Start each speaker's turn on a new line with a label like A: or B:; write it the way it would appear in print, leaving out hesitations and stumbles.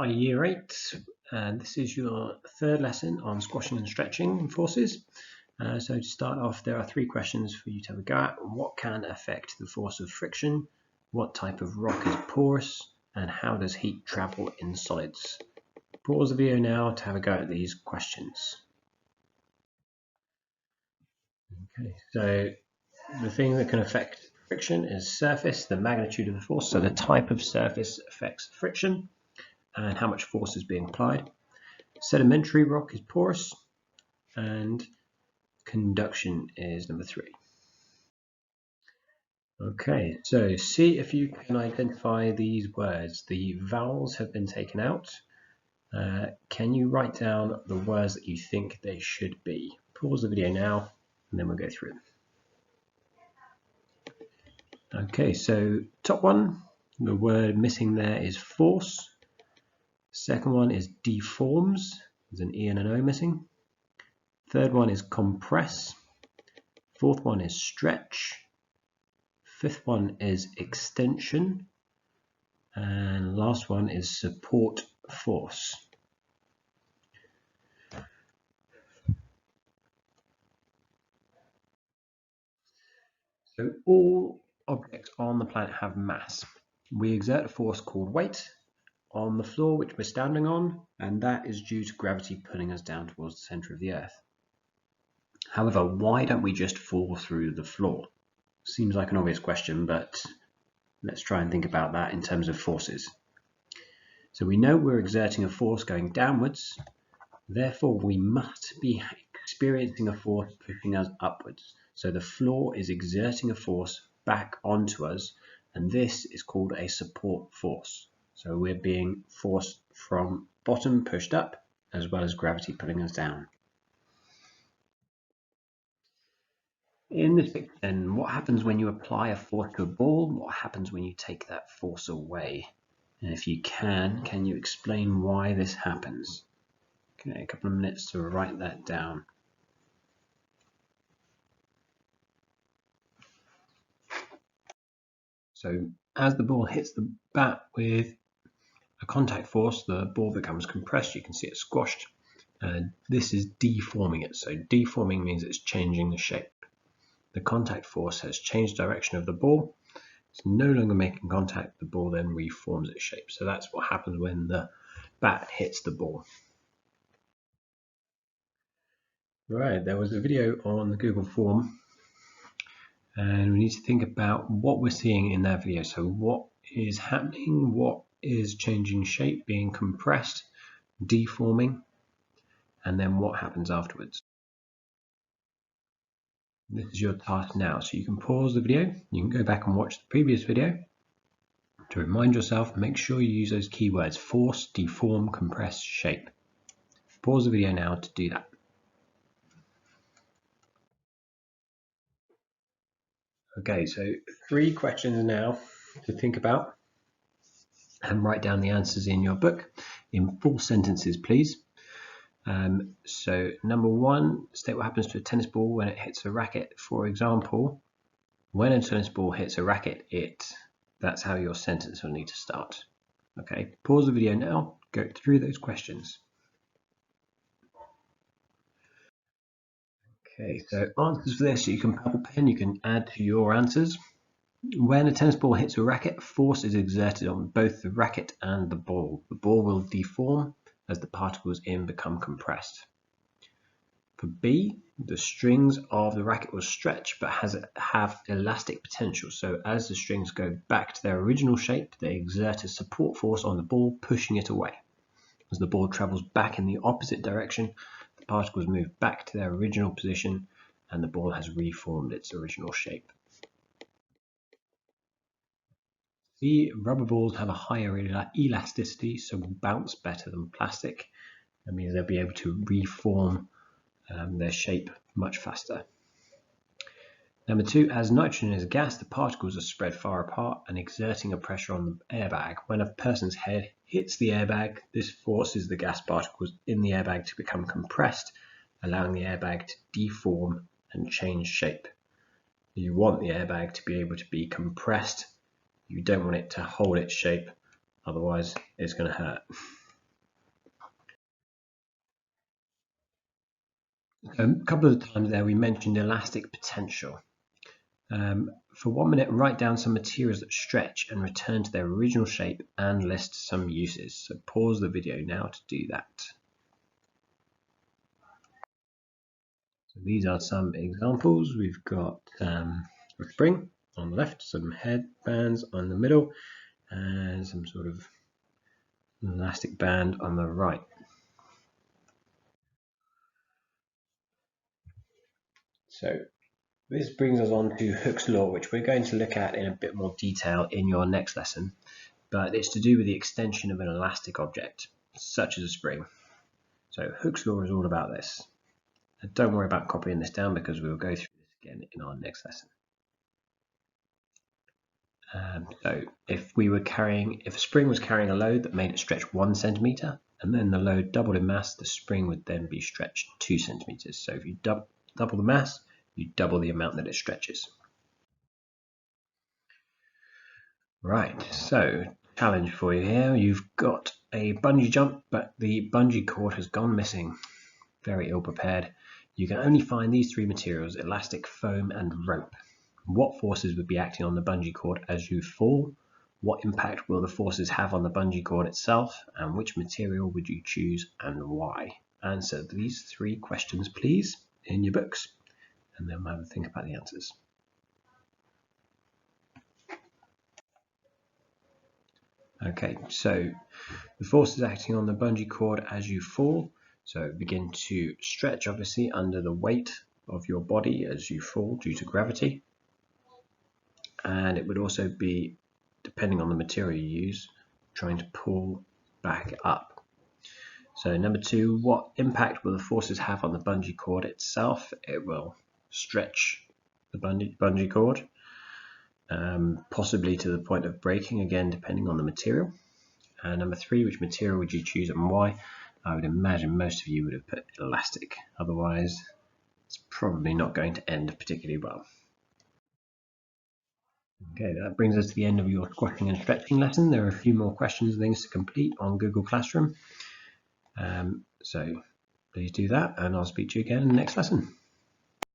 A: Hi, Year 8, and this is your third lesson on squashing and stretching forces. So to start off, there are 3 questions for you to have a go at. What can affect the force of friction? What type of rock is porous? And how does heat travel in solids? Pause the video now to have a go at these questions. Okay, so the thing that can affect friction is surface, the magnitude of the force. So the type of surface affects friction and how much force is being applied. Sedimentary rock is porous, and conduction is number 3. Okay, so see if you can identify these words. The vowels have been taken out. Can you write down the words that you think they should be? Pause the video now, and then we'll go through them. Okay, so top one, the word missing there is force. Second one is deforms. There's an E and an O missing. Third one is compress. Fourth one is stretch. Fifth one is extension. And last one is support force. So all objects on the planet have mass. We exert a force called weight on the floor which we're standing on, and that is due to gravity pulling us down towards the center of the Earth. However, why don't we just fall through the floor? Seems like an obvious question, but let's try and think about that in terms of forces. So we know we're exerting a force going downwards, therefore we must be experiencing a force pushing us upwards. So the floor is exerting a force back onto us, and this is called a support force. So we're being forced from bottom pushed up, as well as gravity pulling us down. In this picture, then, what happens when you apply a force to a ball? What happens when you take that force away? And if you can you explain why this happens? Okay, a couple of minutes to write that down. So as the ball hits the bat with a contact force, the ball becomes compressed. You can see it squashed. This is deforming it. So deforming means it's changing the shape. The contact force has changed direction of the ball. It's no longer making contact. The ball then reforms its shape. So that's what happens when the bat hits the ball. Right, there was a video on the Google form, and we need to think about what we're seeing in that video. So what is happening? What is changing shape, being compressed, deforming, and then what happens afterwards? This is your task now, so you can pause the video, you can go back and watch the previous video to remind yourself. Make sure you use those keywords: force, deform, compress, shape. Pause the video now to do that. Okay, so 3 questions now to think about, and write down the answers in your book in full sentences, please. So number 1, state what happens to a tennis ball when it hits a racket. For example, when a tennis ball hits a racket, that's how your sentence will need to start. Okay, pause the video now, go through those questions. Okay, so answers for this, you can purple pen, you can add to your answers. When a tennis ball hits a racket, force is exerted on both the racket and the ball. The ball will deform as the particles in become compressed. For B, the strings of the racket will stretch but have elastic potential. So as the strings go back to their original shape, they exert a support force on the ball, pushing it away. As the ball travels back in the opposite direction, the particles move back to their original position and the ball has reformed its original shape. The rubber balls have a higher elasticity, so will bounce better than plastic. That means they'll be able to reform their shape much faster. Number 2, as nitrogen is a gas, the particles are spread far apart and exerting a pressure on the airbag. When a person's head hits the airbag, this forces the gas particles in the airbag to become compressed, allowing the airbag to deform and change shape. You want the airbag to be able to be compressed. You don't want it to hold its shape, otherwise it's going to hurt. A couple of times there we mentioned elastic potential. For 1 minute, write down some materials that stretch and return to their original shape and list some uses. So pause the video now to do that. So these are some examples. We've got a spring on the left, some headbands on the middle, and some sort of elastic band on the right. So this brings us on to Hooke's law, which we're going to look at in a bit more detail in your next lesson, but it's to do with the extension of an elastic object, such as a spring. So Hooke's law is all about this. And don't worry about copying this down because we will go through this again in our next lesson. So if a spring was carrying a load that made it stretch 1 centimeter, and then the load doubled in mass, the spring would then be stretched 2 centimeters. So if you double the mass, you double the amount that it stretches. Right, so challenge for you here. You've got a bungee jump, but the bungee cord has gone missing. Very ill prepared. You can only find these 3 materials: elastic, foam, and rope. What forces would be acting on the bungee cord as you fall? What impact will the forces have on the bungee cord itself? And which material would you choose and why? Answer these 3 questions, please, in your books, and then we'll have a think about the answers. Okay, so the forces acting on the bungee cord as you fall. So begin to stretch, obviously, under the weight of your body as you fall due to gravity. And it would also be, depending on the material you use, trying to pull back up. So number 2, what impact will the forces have on the bungee cord itself? It will stretch the bungee cord, possibly to the point of breaking, again depending on the material. And number 3, which material would you choose and why? I would imagine most of you would have put elastic, otherwise it's probably not going to end particularly well. Okay, that brings us to the end of your squatting and stretching lesson. There are a few more questions and things to complete on Google Classroom. So please do that, and I'll speak to you again in the next lesson.